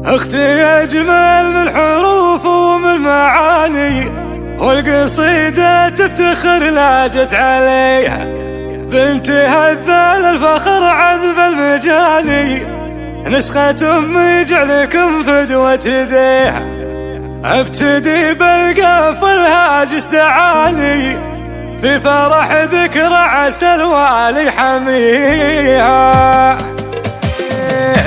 اختي اجمل من حروف ومن معاني، والقصيدة تفتخر لا جت عليها. بنت هذا الفخر عذب المجاني، نسخة امي جعلكم فدوة يديها. ابتدي بالقاف والهاجس دعاني، في فرح ذكرى عسى الوالي حميها.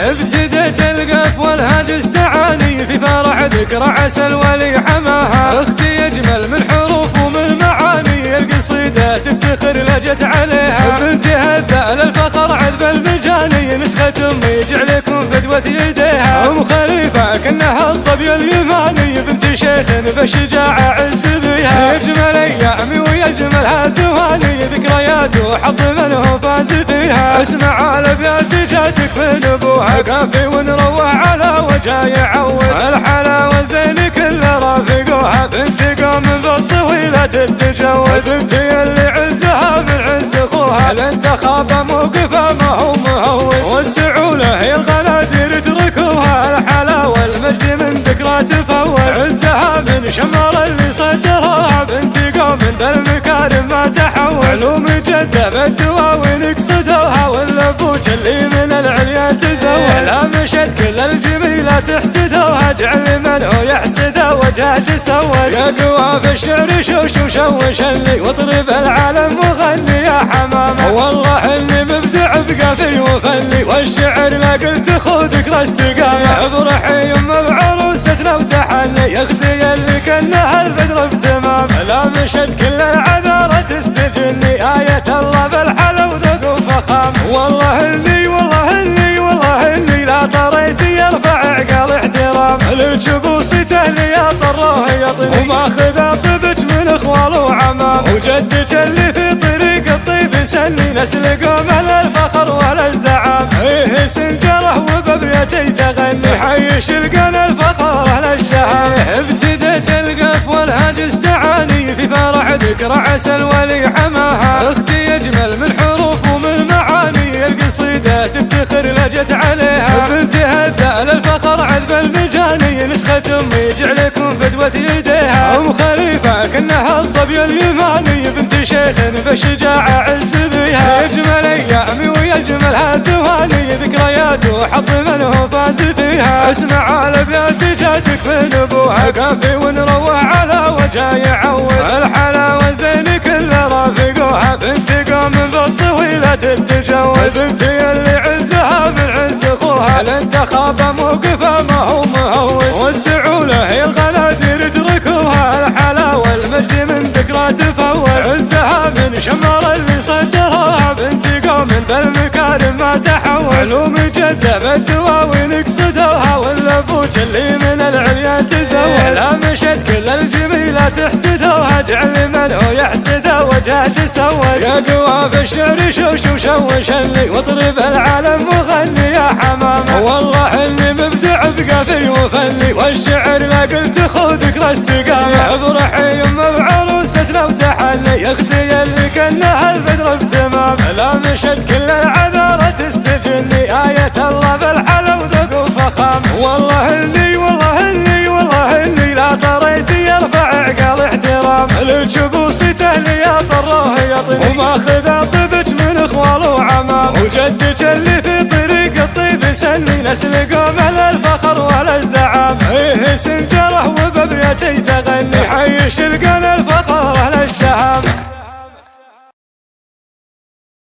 ابتدت القاف والهاجس دعاني، في فرح ذكرى عسى الوالي حماها. اختي اجمل من حروف ومن معاني، القصيدة تفتخر لجت عليها. بنت هذا الفخر عذب المجاني، نسخة امي جعلكم فدوة يديها. ام خليفة كانها الظبي اليماني، بنت شيخ بالشجاعة عز بيها. يجمل ايامي ويجمل هالثواني، ذكريات وحظ من هو فاز فيها. اسمع الابيات جاتك من ابوها، كافي ونروح على وجهها يعود. الحلاوة زين كل رافقوها، بنت قوم بالطويلة تتجود. بنتي اللي عزها من عز اخوها، لن تخاف موقفها ما هو مهون. والسعولة هي الغنادير تركوها، الحلاوة المجد من ذكرى تفول. عزها من شمر اللي صدرها، بنت قوم بالمكارم ما تحول. علوم جدة بالدواوين قصدوها، واللبوج اللي من العليا تزول. لا مشت كل الجميلة تحسدوها، جعل من هو يحسدها وجهه تسول. يا قوى في الشعر شوش وشوش اللي، واضرب العالم مغني يا حمامة. والله اللي مبدع بقافي وفني، والشعر ما قلت خذ ذكرى استقامة. افرحي يما بعروستنا وتحني، يا اختي اللي كانها البدر بتمام. لا مشت كل العذارى تستجني، آية الله بالحلا وذوق وفخام. والله اني والله اني والله اني لا طريت يرفع عقال احترام. لجبوسته اللي يطروه يطني، وما خذ طبج من اخوال وعمام. وجدك اللي في طريق الطيب سني، نسل قوم الفخر ولا الزعام. ايه سنجره وببيتي تغني، حي شلقان الفخر اهل الشهام. ابتدت القاف والهاجس دعاني، في فرح ذكرى عسى الولي حماها. اختي اجمل من حروف ومن معاني، القصيدة تفتخر لجت عليها. بنت هذا الفخر عذب المجاني، نسخة امي جعلكم فدوة يديها. ام خليفة كانها الظبي اليماني، بنت شيخ بالشجاعة عز بيها. يجمل ايامي ويجمل هالثواني، ذكريات وحظ من هو فاز فيها. اسمع الابيات جاتك من ابوها، كافي ونروح على وجهها يعود. الحلاوة زين كل رافقوها، بنت قوم بالطويلة تتجود. بنتي اللي عزها من عز اخوها، لن تخاف موقفها ما هو مهون. والسعولة هي الغنادير تركوها، الحلاوة المجد من ذكرى تفول. عزها من شمر اللي صدرها، بنت قوم بالمكارم ما تحول. علوم جدة بالدواوين قصدوها، واللبوج اللي من العليا تزول. لا مشت كل الجميلة تحسدوها، جعل من هو يحسدها وجهه تسول. يا قوى في الشعر شوش وشوش اللي، واضرب العالم مغني يا حمامة. والله اللي مبدع بقافي وفني، والشعر ما قلت خذ ذكرى استقامة. افرحي يما بعروستنا وتحني، يا اختي اللي كانها البدر بتمام. لا مشت كل العذارى تستجني، آية الله بالحلا وذوق وفخام. والله اني والله اني والله اني لا طريت يرفع عقال احترام. لجبوسته اللي يطروه يطني، وما خذ طبج من اخوال وعمام. وجدك اللي في طريق الطيب سني، نسل قوم الفخر ولا الزعام. ايه سنجره وببيتي تغني، حي